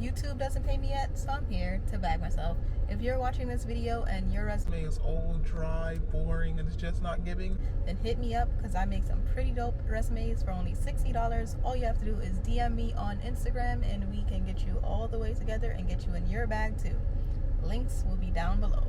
YouTube doesn't pay me yet, so I'm here to bag myself. If you're watching this video and your resume is old, dry, boring, and it's just not giving, then hit me up because I make some pretty dope resumes for only $60. All you have to do is DM me on Instagram and we can get you all the way together and get you in your bag too. Links will be down below.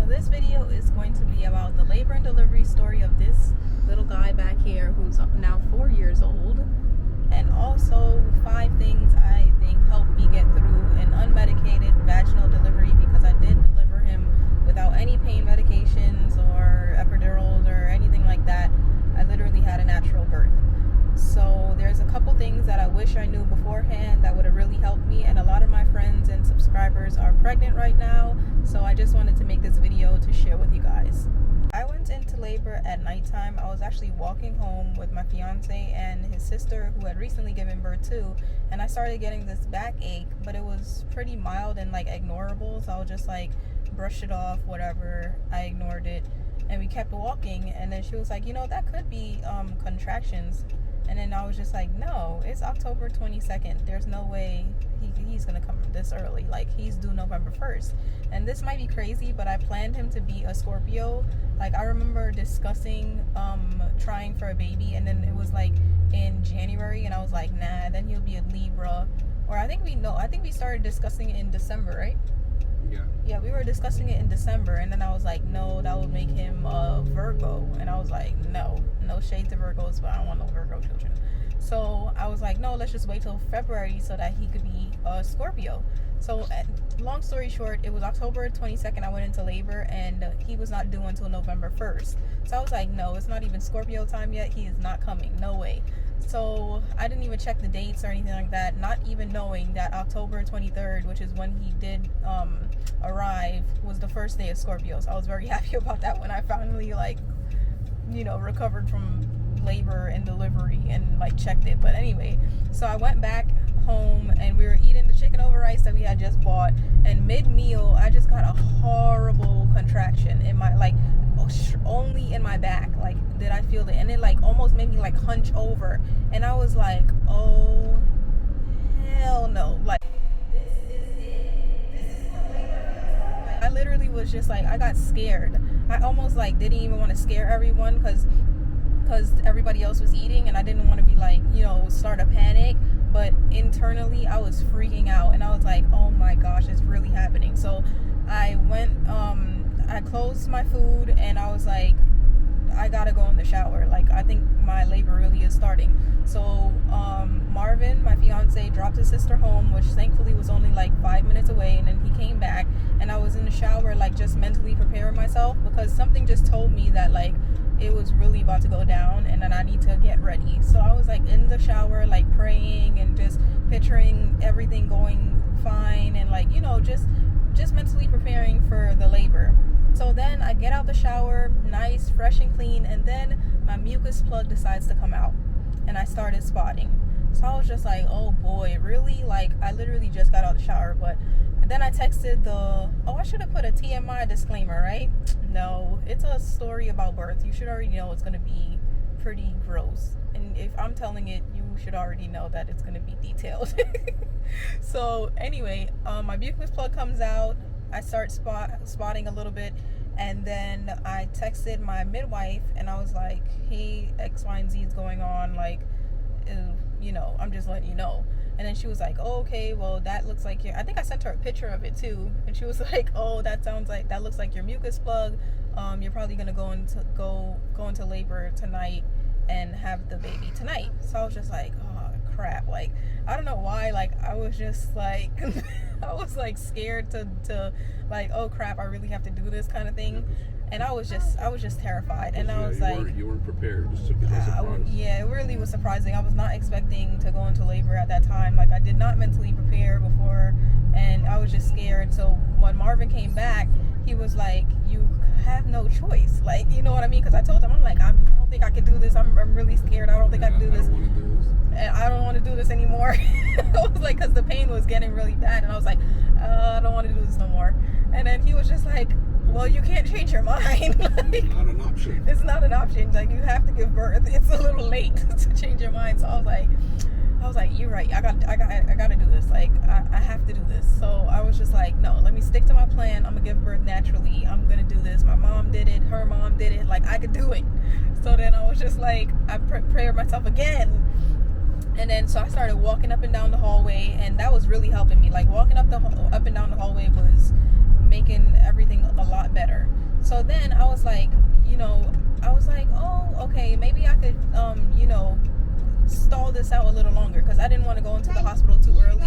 This video is going to be about the labor and delivery story of this little guy back here who's now 4 years old, and also 5 things I think helped me get through an unmedicated vaginal delivery, because I did deliver him without any pain medications or epidurals or anything like that. I literally had a natural birth. So there's a couple things that I wish I knew beforehand that would have really helped me, and a lot of my friends and subscribers are pregnant right now, so I just wanted to make this video to share with you guys. I went into labor at nighttime. I was actually walking home with my fiance and his sister, who had recently given birth too, and I started getting this backache, but it was pretty mild and like ignorable, so I was just like brush it off, whatever. I ignored it and we kept walking, and then she was like, you know, that could be contractions. And then I was just like, no, it's October 22nd. There's no way he's going to come this early. Like, he's due November 1st. And this might be crazy, but I planned him to be a Scorpio. Like, I remember discussing trying for a baby, and then it was like in January, and I was like, nah, then he'll be a Libra. Or I think we started discussing it in December, right? Yeah, we were discussing it in December, and then I was like, no, that would make him a Virgo. And I was like, no shade to Virgos, but I don't want no Virgo children. So I was like, no, let's just wait till February so that he could be a Scorpio. So long story short, it was October 22nd I went into labor, and he was not due until November 1st. So I was like, no, it's not even Scorpio time yet. He is not coming. No way. So I didn't even check the dates or anything like that, not even knowing that October 23rd, which is when he did arrive, was the first day of Scorpio. So I was very happy about that when I finally, like, you know, recovered from labor and delivery and like checked it. But anyway, so I went back home and we were eating the chicken over rice that we had just bought, and mid-meal I just got a horrible contraction in my, like, only in my back. Like, did I feel it? And it like almost made me like hunch over, and I was like, oh hell no, like, this is it. This is what labor feels like. I literally was just like, I got scared. I almost like didn't even want to scare everyone because everybody else was eating, and I didn't want to be like, you know, start a panic. But internally I was freaking out, and I was like, oh my gosh, it's really happening. So I went, I closed my food, and I was like, I gotta go in the shower. Like, I think my labor really is starting. So Marvin, my fiance, dropped his sister home, which thankfully was only like 5 minutes away, and then he came back, and I was in the shower, like, just mentally preparing myself, because something just told me that, like, it was really about to go down, and then I need to get ready. So I was like in the shower, like praying and just picturing everything going fine, and like, you know, just mentally preparing for the labor. So then I get out the shower, nice, fresh and clean, and then my mucus plug decides to come out, and I started spotting. So I was just like, oh boy, really? Like, I literally just got out the shower. But then I texted I should have put a TMI disclaimer, right? No, it's a story about birth. You should already know it's going to be pretty gross. And if I'm telling it, you should already know that it's going to be detailed. So anyway, my mucus plug comes out. I start spotting a little bit, and then I texted my midwife, and I was like, hey, X, Y, and Z is going on, like, you know, I'm just letting you know. And then she was like, oh, okay, well, that looks like I think I sent her a picture of it too, and she was like, oh, that looks like your mucus plug. You're probably gonna go into labor tonight and have the baby tonight. So I was just like, oh crap, like, I don't know why, like, I was just like I was like scared to like, oh crap, I really have to do this kind of thing. And I was just terrified, and I was like, you weren't prepared. Just took it as a surprise. Yeah, it really was surprising. I was not expecting to go into labor at that time. Like, I did not mentally prepare before, and I was just scared. So when Marvin came back, he was like, you have no choice. Like, you know what I mean? Because I told him, I'm like, I don't think I can do this. I'm really scared. I don't think I can do this. I don't want to do this. And I don't want to do this anymore. I was like, because the pain was getting really bad. And I was like, I don't want to do this no more. And then he was just like, well, you can't change your mind. Like, It's not an option. it's not an option. Like, you have to give birth. It's a little late to change your mind. So I was like, you're right. I got to do this. Like, I have to do this. So I was just like, no, let me stick to my plan. I'm gonna give birth naturally. I'm gonna do this. My mom did it. Her mom did it. Like, I could do it. So then I was just like, I prayed myself again. And then so I started walking up and down the hallway, and that was really helping me. Like, walking up and down the hallway was making everything a lot better. So then I was like, oh, okay, maybe I could, stall this out a little longer, because I didn't want to go into the hospital too early.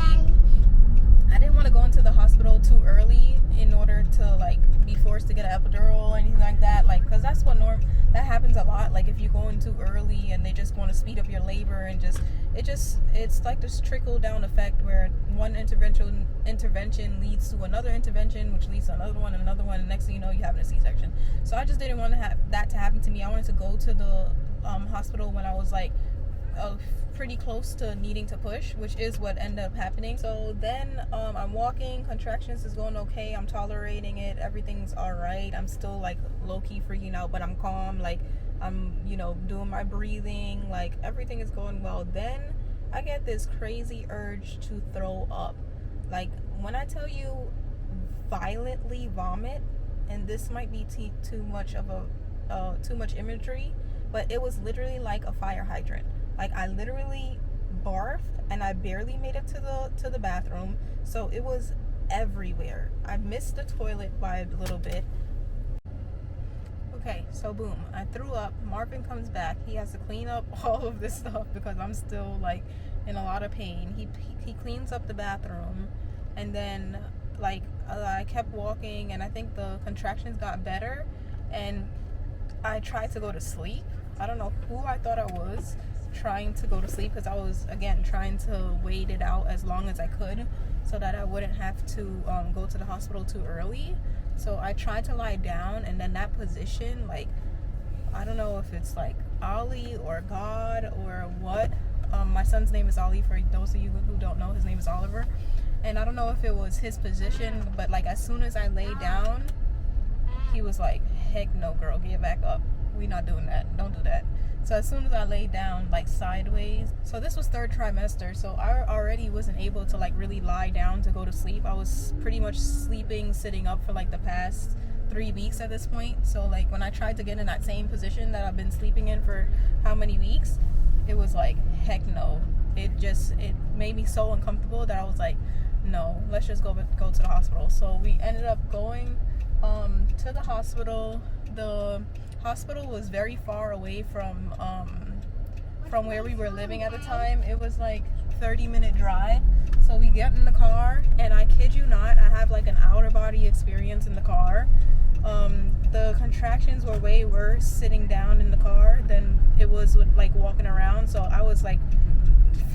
I didn't want to go into the hospital too early in order to, like, be forced to get an epidural or anything like that. Like, because that's what that happens a lot. Like, if you go in too early and they just want to speed up your labor, and it's like this trickle down effect where one intervention leads to another intervention, which leads to another one, and next thing you know, you're having a C-section. So I just didn't want to have that to happen to me. I wanted to go to the hospital when I was like pretty close to needing to push, which is what ended up happening. So then I'm walking, contractions is going okay, I'm tolerating it, everything's all right. I'm still like low-key freaking out, but I'm calm. Like, I'm doing my breathing, like everything is going well. Then I get this crazy urge to throw up. Like, when I tell you violently vomit, and this might be too much imagery, but it was literally like a fire hydrant. Like, I literally barfed, and I barely made it to the bathroom. So it was everywhere. I missed the toilet by a little bit. Okay, so boom, I threw up. Marvin comes back. He has to clean up all of this stuff because I'm still like in a lot of pain. He cleans up the bathroom, and then like I kept walking, and I think the contractions got better, and I tried to go to sleep. I don't know who I thought I was, trying to go to sleep, because I was again trying to wait it out as long as I could so that I wouldn't have to go to the hospital too early. So I tried to lie down, and then that position, like, I don't know if it's like Ali or God or what. My son's name is Ali, for those of you who don't know. His name is Oliver, and I don't know if it was his position, but like as soon as I lay down, he was like, heck no, girl, get back up, we not doing that, don't do that. So as soon as I laid down like sideways, so this was 3rd trimester, so I already wasn't able to like really lie down to go to sleep. I was pretty much sleeping sitting up for like the past 3 weeks at this point. So like when I tried to get in that same position that I've been sleeping in for how many weeks, it was like, heck no. It made me so uncomfortable that I was like, no, let's just go to the hospital. So we ended up going to the hospital. The hospital was very far away from where we were living at the time. It was like 30-minute drive. So we get in the car, and I kid you not, I have like an outer body experience in the car. The contractions were way worse sitting down in the car than it was with like walking around. So I was like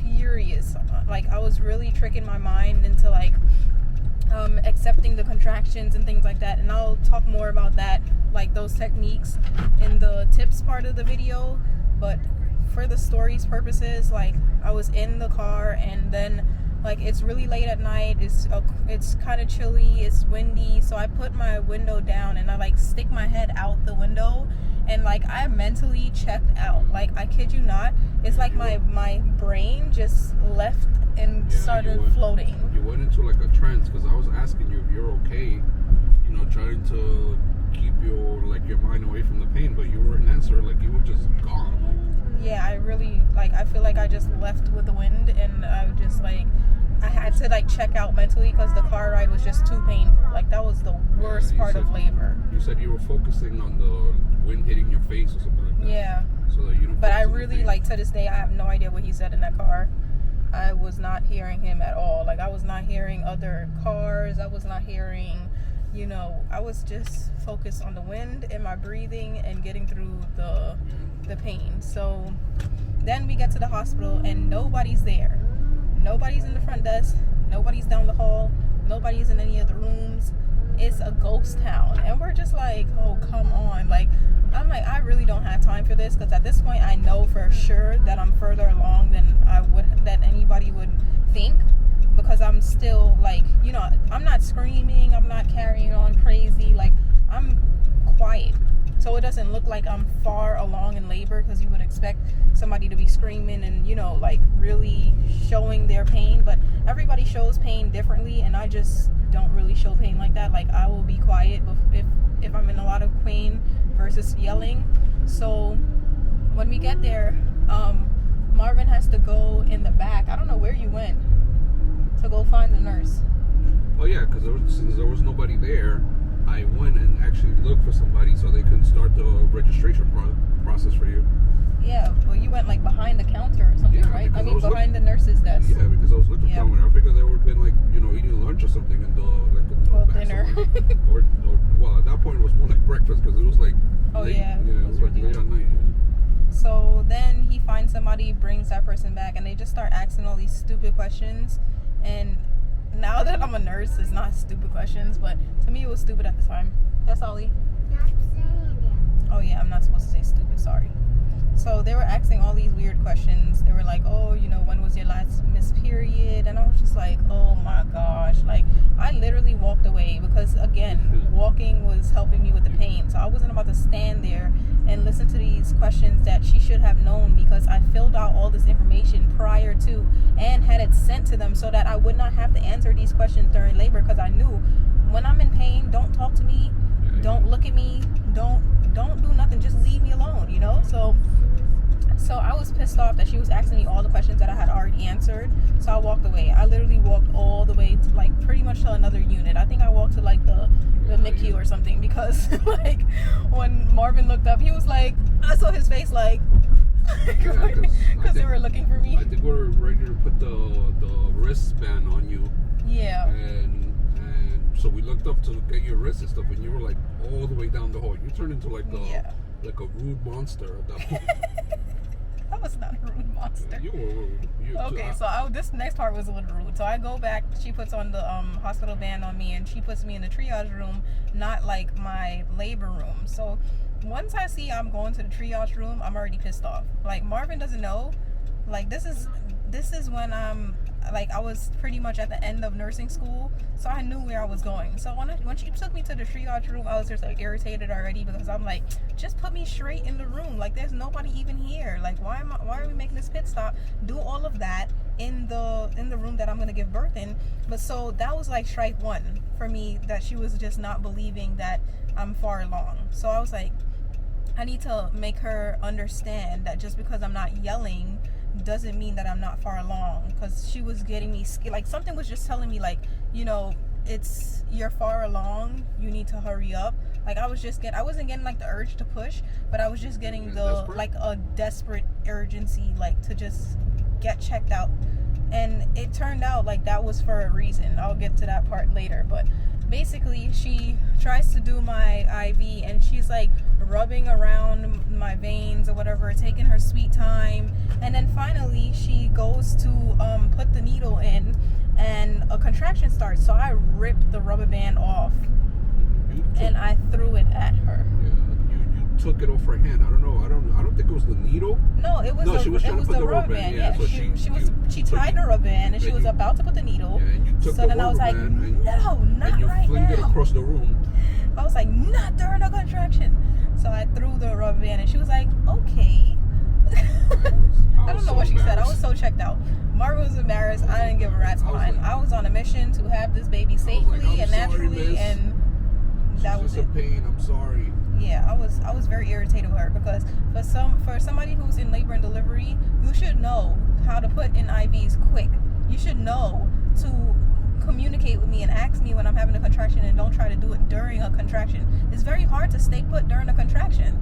furious. Like, I was really tricking my mind into like accepting the contractions and things like that, and I'll talk more about that, like those techniques, in the tips part of the video. But for the story's purposes, like, I was in the car, and then like it's really late at night, it's kind of chilly, it's windy, so I put my window down and I like stick my head out the window, and like I mentally checked out. Like, I kid you not, it's like my brain just left and started floating. You went into like a trance, because I was asking you if you're okay, trying to keep your mind away from the pain, but you weren't answering. Like, you were just gone. Yeah, I really, like, I feel like I just left with the wind, and I was just like, I had to like check out mentally, because the car ride was just too painful. Like, that was the worst part of labor. You said you were focusing on the wind hitting your face or something like that. Yeah. So that you don't. But I really, like, to this day, I have no idea what he said in that car. I was not hearing him at all. Like, I was not hearing other cars. I was not hearing, I was just focused on the wind and my breathing and getting through the pain. So then we get to the hospital, and nobody's there. Nobody's in the front desk. Nobody's down the hall. Nobody's in any of the rooms. It's a ghost town. And we're just like, oh, come on. Like, I'm like, I really don't have time for this, because at this point I know for sure that I'm further along than anybody would think, because I'm still like, you know, I'm not screaming, I'm not carrying on crazy, like I'm quiet, so it doesn't look like I'm far along in labor, because you would expect somebody to be screaming and, you know, like really showing their pain. But everybody shows pain differently, and I just don't really show pain like that. Like, I will be quiet if I'm in a lot of pain versus yelling. So when we get there, Marvin has to go in the back. I don't know where you went to go find the nurse. Oh yeah, because since there was nobody there, I went and actually looked for somebody so they could start the registration process for you. Yeah, well, you went like behind the counter or something, Yeah, right? I mean, behind the nurse's desk. Yeah, because I was looking for someone. I figured they would have been like, you know, eating lunch or something in the dinner. or well, at that point it was more like breakfast, because it was like late, it was like late at night. So then he finds somebody, brings that person back, and they just start asking all these stupid questions. And now that I'm a nurse, it's not stupid questions, but to me it was stupid at the time. Yes, Ollie? Not saying it. Oh yeah, I'm not supposed to say stupid, sorry. So they were asking all these weird questions. They were like, oh, you know, when was your last missed period? And I was just like, oh my gosh. Like, I literally walked away, because again, walking was helping me with the pain. So I wasn't about to stand there and listen to these questions that she should have known, because I filled out all this information prior to and had it sent to them so that I would not have to answer these questions during labor, because I knew when I'm in pain, don't talk to me, don't look at me, don't do nothing, just leave me alone, you know? So I was pissed off that she was asking me all the questions that I had already answered. So I walked away. I literally walked all the way to, like, pretty much to another unit. I think I walked to like the NICU or something, because like when Marvin looked up, he was like, I saw his face like, because they were looking for me. I think we were ready to put the wristband on you. Yeah. And so we looked up to get your wrist and stuff, and you were like all the way down the hall. You turned into like a rude monster at that point. I was not a rude monster. You were rude. Okay, so this next part was a little rude. So I go back, she puts on the hospital band on me, and she puts me in the triage room, not like my labor room. So once I see I'm going to the triage room, I'm already pissed off. Like, Marvin doesn't know. Like, this is when like, I was pretty much at the end of nursing school, so I knew where I was going. So when she took me to the triage room, I was just like irritated already, because I'm like, just put me straight in the room. Like, there's nobody even here. Like, why are we making this pit stop? Do all of that in the room that I'm gonna give birth in. But so that was like strike one for me, that she was just not believing that I'm far along. So I was like, I need to make her understand that just because I'm not yelling doesn't mean that I'm not far along, because she was getting me like, something was just telling me like, you know, you're far along, you need to hurry up. Like, I wasn't getting like the urge to push, but I was just getting like a desperate urgency, like, to just get checked out. And it turned out like that was for a reason. I'll get to that part later. But basically, she tries to do my IV, and she's like rubbing around my veins or whatever, taking her sweet time. And then finally she goes to put the needle in, and a contraction starts. So I ripped the rubber band off and I threw it at her. You took it off her hand. I don't think it was the needle. No, it was the rubber band. Yeah, so she tied the rubber band, and she was about to put the needle. Yeah, and you took so the then I was like, no, not and you right flinged now. it across the room. I was like, not during a contraction. So I threw the rubber band, and she was like, okay. I don't know what she said. I was so checked out. Marvin was embarrassed. I didn't give a rat's behind. I was on a mission to have this baby safely and naturally, and that was it. Pain. I'm sorry. Yeah, I was very irritated with her, because for somebody who's in labor and delivery, you should know how to put in IVs quick. You should know to communicate with me and ask me when I'm having a contraction, and don't try to do it during a contraction. It's very hard to stay put during a contraction.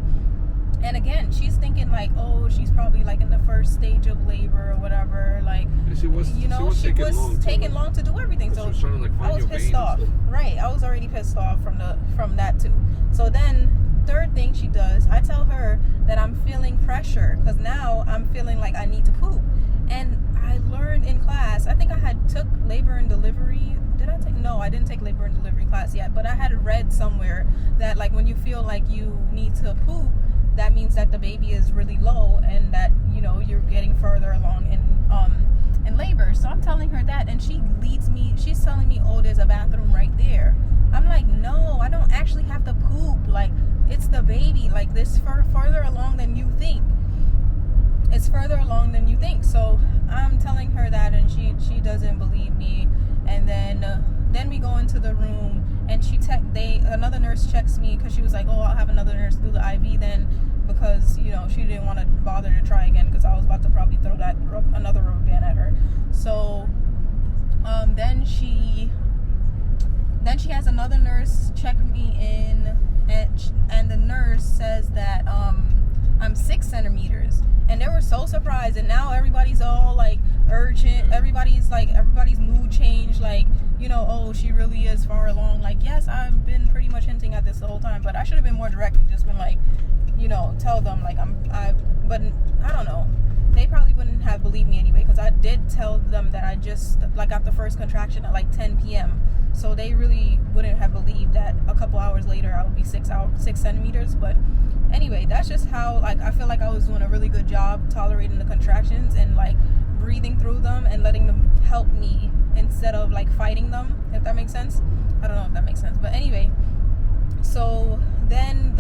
And again, she's thinking like, oh, she's probably like in the first stage of labor or whatever. Like, she was taking long to do everything. So she was trying to, like, find I was pissed off. Right. I was already pissed off from that too. So then, third thing she does, I tell her that I'm feeling pressure, because now I'm feeling like I need to poop. And I learned in class, I think I had took labor and delivery. No, I didn't take labor and delivery class yet. that, but I had read somewhere that like when you feel like you need to poop, that means that the baby is really low and that, you know, you're getting further along in labor. So I'm telling her that, and she leads me, she's telling me, oh, there's a bathroom right there. I'm like, no, I don't actually have to poop. Like, it's the baby. Like, this further along than you think. It's further along than you think. So I'm telling her that, and she doesn't believe me. And then we go into the room, and another nurse checks me, because she was like, oh, I'll have another nurse do the IV then, because, you know, she didn't want to bother to try again, because I was about to probably throw another rubber band at her. So then she has another nurse check me in, and the nurse says that I'm 6 centimeters, and they were so surprised. And now everybody's all like urgent, everybody's mood changed, like, you know, oh, she really is far along. Like, yes, I've been pretty much hinting at this the whole time, but I should have been more direct and just been like, you know, tell them like but I don't know, they probably wouldn't have believed me anyway, because I did tell them that I just like got the first contraction at like 10 p.m. So they really wouldn't have believed that a couple hours later I would be 6 centimeters. But anyway, that's just how, like, I feel like I was doing a really good job tolerating the contractions and like breathing through them and letting them help me instead of like fighting them, if that makes sense. I don't know if that makes sense, but anyway, so then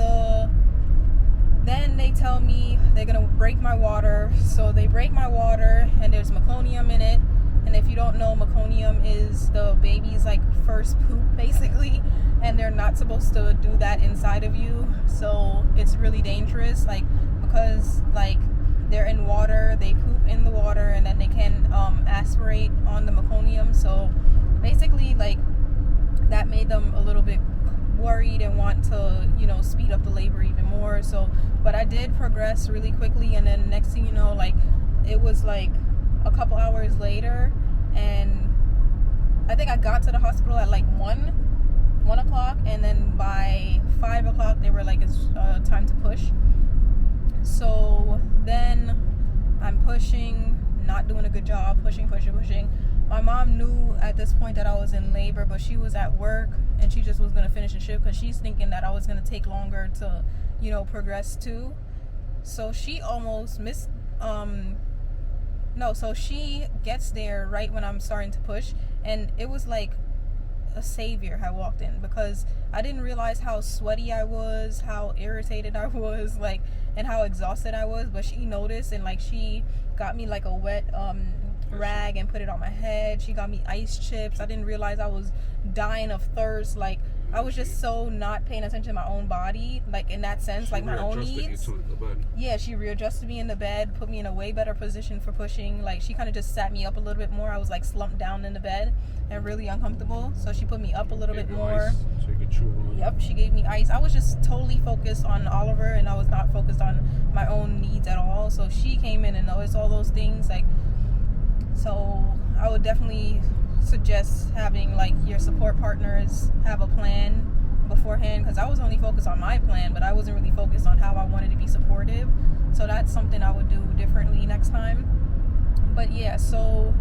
they tell me they're gonna break my water. So they break my water, and there's meconium in it. And if you don't know, meconium is the baby's like first poop, basically, and they're not supposed to do that inside of you. So it's really dangerous, like, because like they're in water, they poop in the water, and then they can aspirate on the meconium. So basically, like, that made them a little bit worried and want to, you know, speed up the labor even more. So, but I did progress really quickly, and then next thing you know, like, it was like a couple hours later, and I think I got to the hospital at like 1 o'clock, and then by 5 o'clock they were like, it's time to push. So then I'm pushing, not doing a good job, pushing. My mom knew at this point that I was in labor, but she was at work, and she just was going to finish the shift because she's thinking that I was going to take longer to, you know, progress too. So she almost missed, so she gets there right when I'm starting to push, and it was like a savior had walked in, because I didn't realize how sweaty I was, how irritated I was, like, and how exhausted I was. But she noticed, and like, she got me like a wet rag and put it on my head. She got me ice chips. I didn't realize I was dying of thirst. Like, I was just so not paying attention to my own body, like, in that sense, like my own needs. Yeah, she readjusted me in the bed, put me in a way better position for pushing. Like, she kind of just sat me up a little bit more. I was like slumped down in the bed and really uncomfortable, so she put me up a little bit more. So you could chew on. Yep, she gave me ice. I was just totally focused on Oliver, and I was not focused on my own needs at all. So she came in and noticed all those things. Like, so I would definitely suggest having like your support partners have a plan beforehand, because I was only focused on my plan, but I wasn't really focused on how I wanted to be supportive. So that's something I would do differently next time. But yeah, so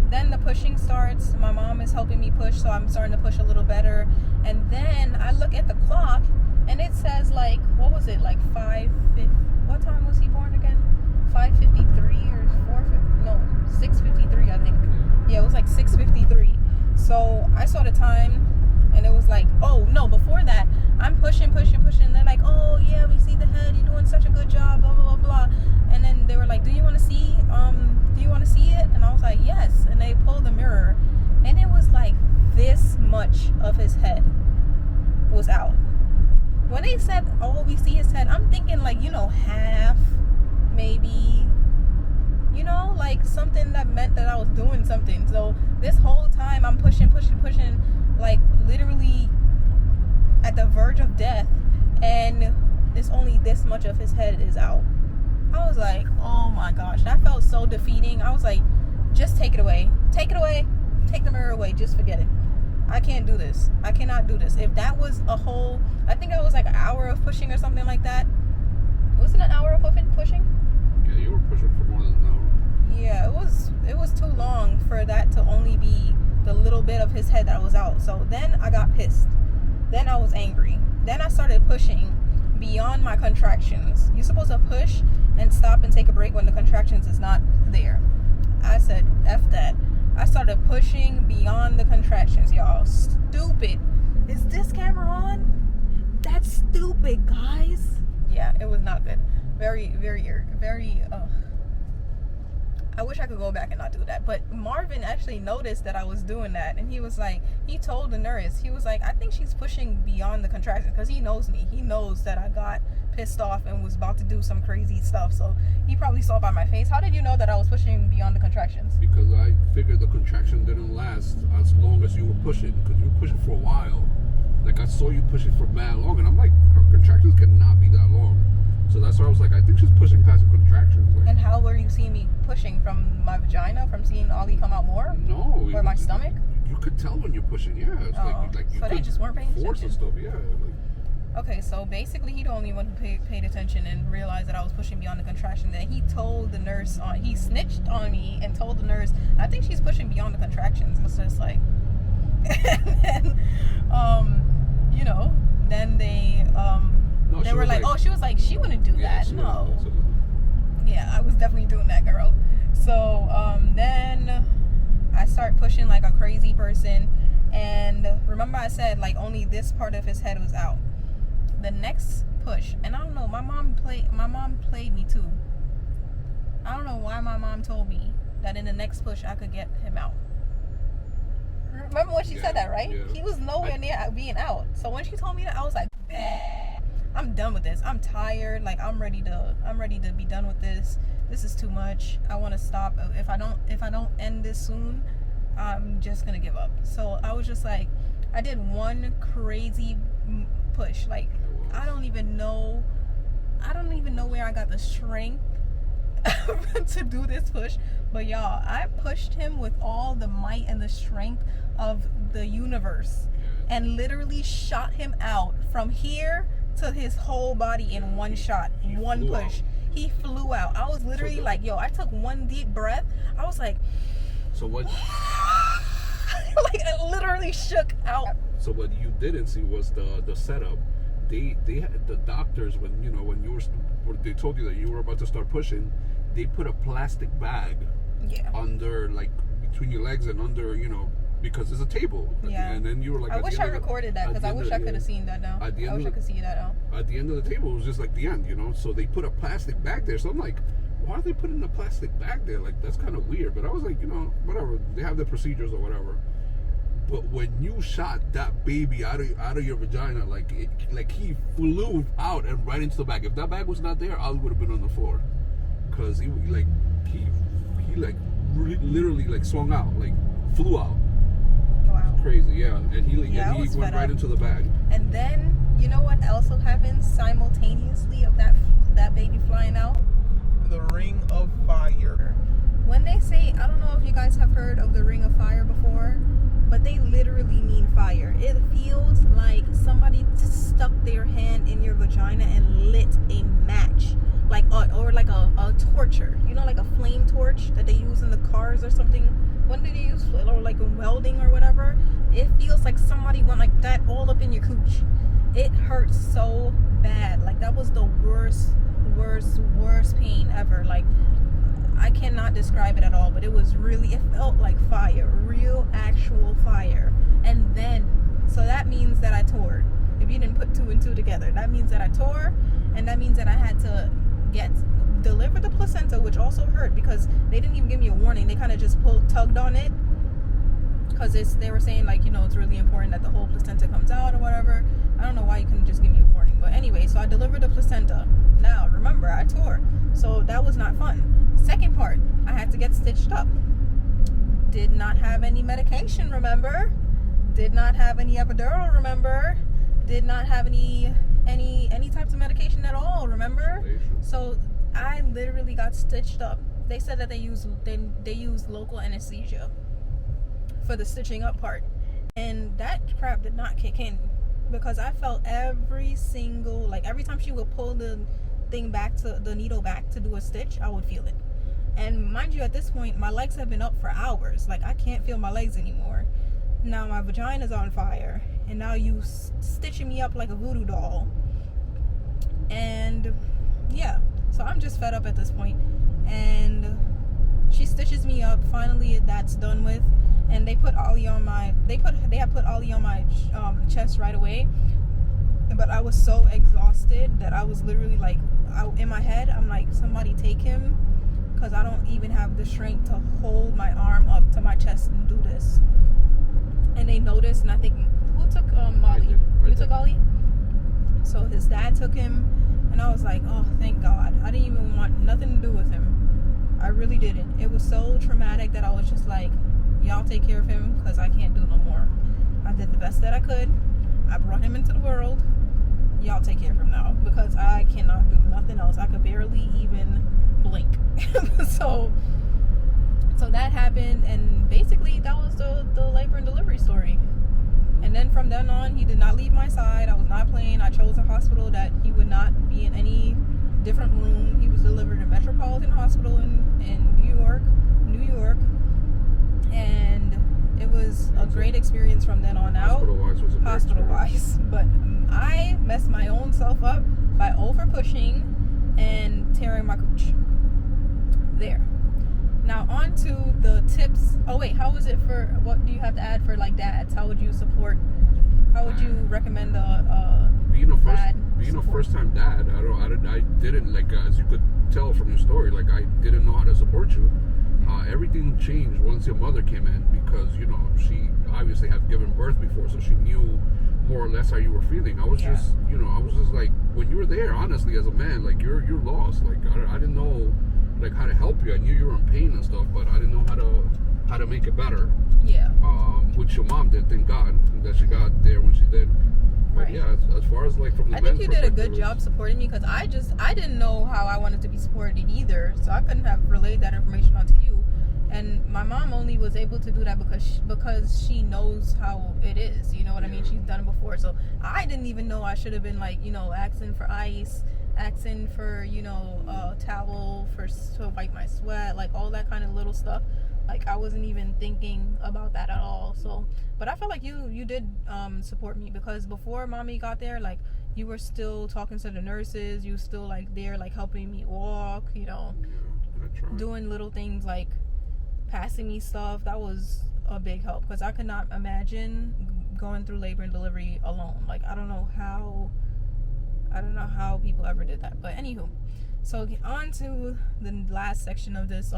then the pushing starts. My mom is helping me push, so I'm starting to push a little better. And then I look at the clock, and it says like, what was it, like 5:50? What time was he born again? 5:53 or 4:50? No, 6:53, I think. Yeah, it was like 6:53. So I saw the time, and it was like, oh no, before that, I'm pushing, and they're like, oh yeah, we see the head, you're doing such a good job, blah blah blah blah. And then they were like, do you want to see it? And I was like, yes. And they pulled the mirror, and it was like this much of his head was out. When they said, oh, we see his head, I'm thinking like, you know, half, maybe, you know, like something that meant that I was doing something. So this whole time I'm pushing, like literally at the verge of death, and it's only this much of his head is out. I was like, oh my gosh, that felt so defeating. I was like, just take it away, take the mirror away, just forget it. I can't do this. I cannot do this. If that was a whole, I think it was like an hour of pushing or something like that. Was it an hour of pushing? Yeah, you were pushing for more than an hour. Yeah, it was too long for that to only be the little bit of his head that was out. So then I got pissed. Then I was angry. Then I started pushing beyond my contractions. You're supposed to push and stop and take a break when the contractions is not there. I said, F that. I started pushing beyond the contractions, y'all. Stupid. Is this camera on? That's stupid, guys. Yeah, it was not good. Very, I wish I could go back and not do that. But Marvin actually noticed that I was doing that. And he was like, he told the nurse, he was like, I think she's pushing beyond the contractions. Because he knows me. He knows that I got pissed off and was about to do some crazy stuff. So he probably saw by my face. How did you know that I was pushing beyond the contractions? Because I figured the contraction didn't last as long as you were pushing. Because you were pushing for a while. Like, I saw you pushing for mad long. And I'm like, her contractions cannot be that long. So that's why I was like, I think she's pushing past the contractions. Like, and how were you seeing me pushing? From my vagina? From seeing Ollie come out more? No. Or my stomach? You could tell when you're pushing, yeah. It's like you so they just weren't paying force attention. And stuff, yeah. Like, okay, so basically he the only one who paid attention and realized that I was pushing beyond the contraction. Then he told the nurse, he snitched on me and told the nurse, I think she's pushing beyond the contractions. It's just like, and then, you know, then they were like, oh, she was like, she wouldn't do that. No. Yeah, I was definitely doing that, girl. So then I start pushing like a crazy person. And remember I said like only this part of his head was out. The next push, and I don't know, my mom played me too. I don't know why my mom told me that in the next push I could get him out. Remember when she said that, right? Yeah. He was nowhere near being out. So when she told me that, I was like, I'm done with this. I'm tired. Like I'm ready to be done with this. This is too much. I want to stop. If I don't end this soon, I'm just gonna give up. So I was just like, I did one crazy push. Like I don't even know where I got the strength to do this push. But y'all, I pushed him with all the might and the strength of the universe and literally shot him out from here to his whole body in one shot, one push. He flew out. I was literally like, yo, I took one deep breath. I was like, so what? Like I literally shook out. So what you didn't see was the setup. They had the doctors when they told you that you were about to start pushing. They put a plastic bag under, like, between your legs and under, because there's a table. Yeah. And then you were like, I wish I recorded that because I wish I could have seen that now. I wish I could see that now. At the end of the table, it was just like the end, So they put a plastic bag there. So I'm like, why are they putting a plastic bag there? Like, that's kind of weird. But I was like, whatever. They have their procedures or whatever. But when you shot that baby out of your vagina, like he flew out and right into the bag. If that bag was not there, I would have been on the floor. Because he literally swung out, like flew out. Wow. Crazy, yeah. And he went right into the bag. And then you know what also happened simultaneously of that baby flying out? The Ring of Fire. When they say, I don't know if you guys have heard of the Ring of Fire before, but they literally mean fire. It feels like somebody stuck their hand in your vagina and lit a match, like or like a torcher, like a flame torch that they use in the cars or something. When do they use, or like in welding or whatever? It feels like somebody went like that all up in your cooch. It hurts so bad. Like that was the worst pain ever. Like I cannot describe it at all, but it felt like fire, real actual fire. And then, so that means that I tore. If you didn't put two and two together, that means that I tore, and that means that I had to deliver the placenta, which also hurt because they didn't even give me a warning. They kind of just tugged on it because they were saying like, it's really important that the whole placenta comes out or whatever. I don't know why you couldn't just give me a warning, but anyway, so I delivered the placenta. Now, remember, I tore, so that was not fun. Second part, I had to get stitched up. Did not have any medication, remember? Did not have any epidural, remember? Did not have any types of medication at all, remember? So I literally got stitched up. They said that they use local anesthesia for the stitching up part, and that crap did not kick in because I felt every time she would pull the needle back to do a stitch, I would feel it. And mind you, at this point, my legs have been up for hours. Like, I can't feel my legs anymore. Now my vagina's on fire, and now you stitching me up like a voodoo doll. And yeah, so I'm just fed up at this point. And she stitches me up. Finally, that's done with, and they put Ollie on my. They had put Ollie on my chest right away. But I was so exhausted that I was literally like, in my head, I'm like, somebody take him, because I don't even have the strength to hold my arm up to my chest and do this. And they noticed, and I think, who took Ollie? You took Ollie? So his dad took him, and I was like, oh, thank God. I didn't even want nothing to do with him. I really didn't. It was so traumatic that I was just like, y'all take care of him, because I can't do no more. I did the best that I could. I brought him into the world. Y'all take care of him now, because I cannot do nothing else. I could barely even blink. so that happened, and basically that was the labor and delivery story. And then from then on, he did not leave my side. I was not playing. I chose a hospital that he would not be in any different room. He was delivered in Metropolitan Hospital in New York. And it was a great experience from then on out. Hospital-wise. But I messed my own self up by over-pushing and tearing my cooch. There. Now on to the tips. Oh wait, how was it for, what do you have to add for like dads? How would you recommend being a first-time dad? I didn't, like, as you could tell from your story, like, I didn't know how to support you. Everything changed once your mother came in, because, you know, she obviously had given birth before, so she knew more or less how you were feeling. I was just like, when you were there, honestly, as a man, like, you're lost. Like, I didn't know, like, how to help you. I knew you were in pain and stuff, but I didn't know how to make it better. Yeah. Which your mom did, thank God that she got there when she did. But right. Yeah, as far as like from the I think you did a good job supporting me, because I didn't know how I wanted to be supported either, so I couldn't have relayed that information onto you. And my mom only was able to do that because she knows how it is, you know what I mean? She's done it before. So I didn't even know I should have been, like, you know, asking for ice, asking for, you know, a towel to wipe my sweat, like all that kind of little stuff. Like, I wasn't even thinking about that at all. So, but I felt like you did support me, because before mommy got there, like, you were still talking to the nurses, you still, like, there, like, helping me walk, you know, doing little things like passing me stuff. That was a big help, because I could not imagine going through labor and delivery alone. Like, I don't know how people ever did that. But anywho, so on to the last section of this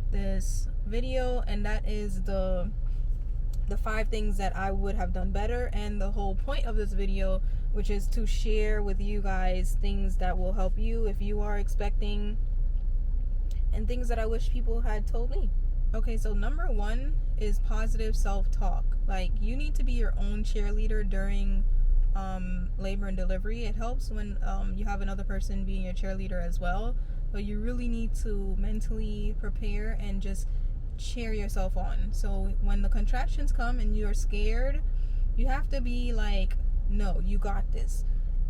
this video, and that is the 5 things that I would have done better, and the whole point of this video, which is to share with you guys things that will help you if you are expecting, and things that I wish people had told me. Okay, so number 1 is positive self-talk. Like, you need to be your own cheerleader during labor and delivery. It helps when you have another person being your cheerleader as well, but you really need to mentally prepare and just cheer yourself on. So when the contractions come and you're scared, you have to be like, no, you got this.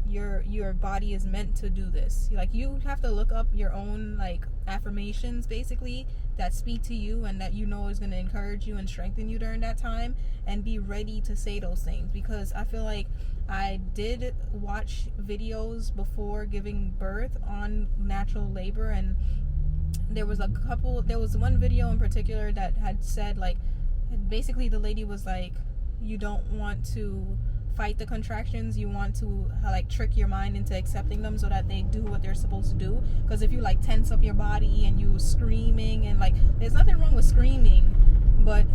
Your body is meant to do this. Like, you have to look up your own, like, affirmations basically that speak to you and that you know is going to encourage you and strengthen you during that time, and be ready to say those things. Because I feel like I did watch videos before giving birth on natural labor, and there was one video in particular that had said, like, basically the lady was like, you don't want to fight the contractions, you want to, like, trick your mind into accepting them so that they do what they're supposed to do. Because if you, like, tense up your body and you screaming, and, like, there's nothing wrong with screaming, but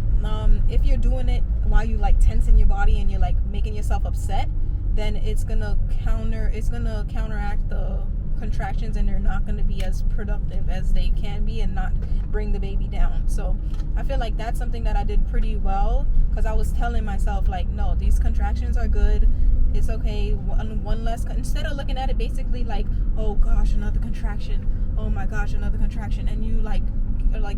if you're doing it while you, like, tensing your body and you're, like, making yourself upset, then it's gonna counteract the contractions, and they're not going to be as productive as they can be and not bring the baby down. So I feel like that's something that I did pretty well, because I was telling myself, like, no, these contractions are good, it's okay, one less, instead of looking at it basically like, oh gosh, another contraction, oh my gosh, another contraction, and you like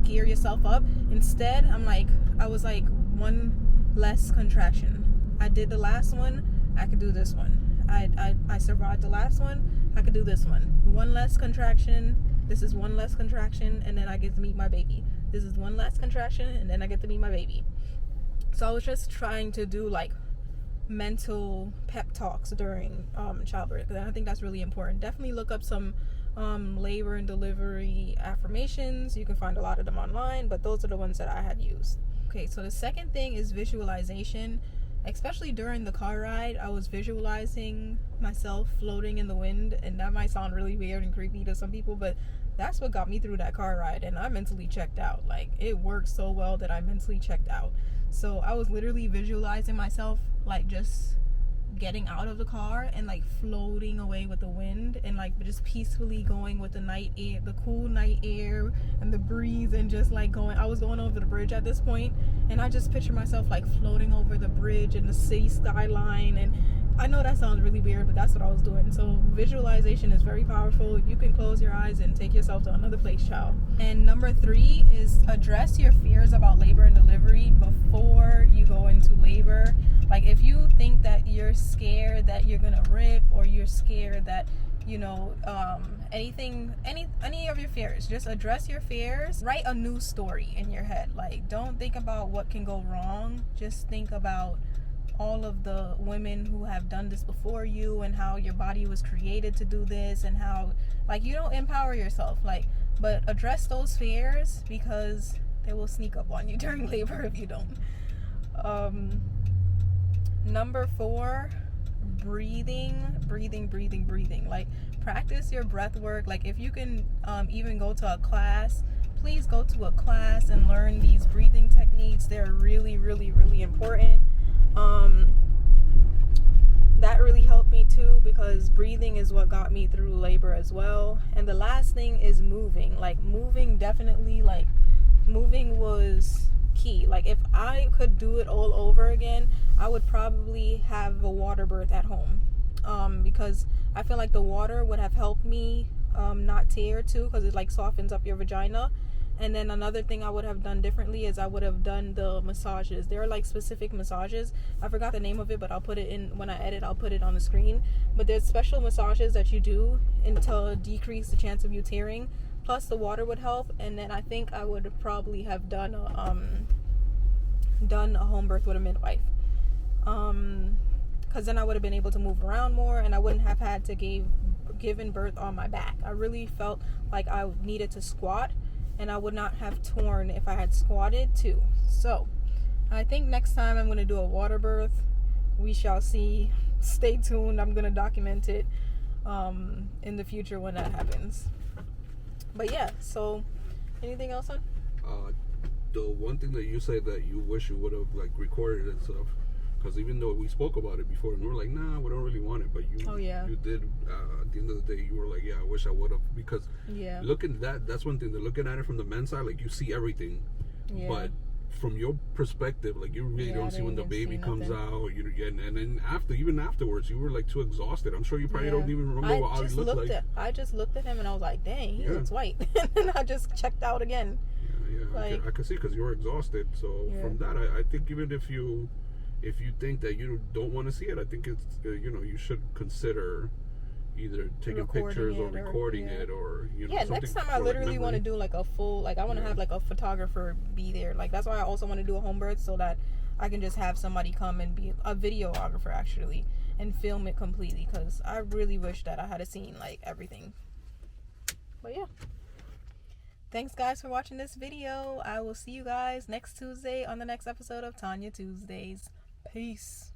gear yourself up. Instead, I was like, one less contraction, I did the last one, I could do this one, I survived the last one, I could do this one. One less contraction. This is one less contraction, and then I get to meet my baby. This is one less contraction, and then I get to meet my baby. So I was just trying to do like mental pep talks during childbirth, because I think that's really important. Definitely look up some labor and delivery affirmations. You can find a lot of them online, but those are the ones that I had used. Okay, so the second thing is visualization. Especially during the car ride, I was visualizing myself floating in the wind, and that might sound really weird and creepy to some people, but that's what got me through that car ride, and I mentally checked out. Like, it worked so well that I mentally checked out. So I was literally visualizing myself like just getting out of the car and like floating away with the wind, and like just peacefully going with the night air, the cool night air and the breeze, and just like going. I was going over the bridge at this point, and I just picture myself like floating over the bridge and the city skyline. And I know that sounds really weird, but that's what I was doing. So visualization is very powerful. You can close your eyes and take yourself to another place, child. And number 3 is address your fears about labor and delivery before you go into labor. Like, if you think that you're scared that you're gonna rip, or you're scared that, you know, any of your fears, just address your fears. Write a new story in your head. Like, don't think about what can go wrong. Just think about all of the women who have done this before you, and how your body was created to do this, and how, like, you don't empower yourself. Like, but address those fears, because they will sneak up on you during labor if you don't. Number 4, breathing. Like, practice your breath work. Like, if you can even go to a class, please go to a class and learn these breathing techniques. They're really, really, really important. That really helped me too, because breathing is what got me through labor as well. And the last thing is moving. Like, moving, definitely, like, moving was key. Like, if I could do it all over again, I would probably have a water birth at home, because I feel like the water would have helped me not tear too, because it like softens up your vagina. And then another thing I would have done differently is I would have done the massages. There are like specific massages. I forgot the name of it, but I'll put it in when I edit. I'll put it on the screen. But there's special massages that you do to decrease the chance of you tearing. Plus the water would help. And then I think I would probably have done a home birth with a midwife. Because then I would have been able to move around more, and I wouldn't have had to given birth on my back. I really felt like I needed to squat, and I would not have torn if I had squatted too. So I think next time I'm going to do a water birth. We shall see. Stay tuned. I'm going to document it in the future when that happens. But yeah, so anything else on? The one thing that you said that you wish you would have like recorded and stuff, because even though we spoke about it before and we were like, nah, we don't really want it, but you you did at the end of the day, you were like, yeah, I wish I would have, because looking at that's one thing, that looking at it from the men's side, like, you see everything, but from your perspective, like, you really don't see when the baby comes out. And then afterwards, you were like too exhausted. I'm sure you probably don't even remember what he looked like. I just looked at him and I was like, dang, he looks white. And I just checked out again. I can see, because you were exhausted. So from that, I think even if you think that you don't want to see it, I think it's you should consider either taking pictures or recording it, or next time I literally want to do like a full, like, I want to have like a photographer be there. Like, that's why I also want to do a home birth, so that I can just have somebody come and be a videographer actually and film it completely, because I really wish that I had seen like everything. But yeah, thanks guys for watching this video. I will see you guys next Tuesday on the next episode of Tonya Tuesdays. Peace.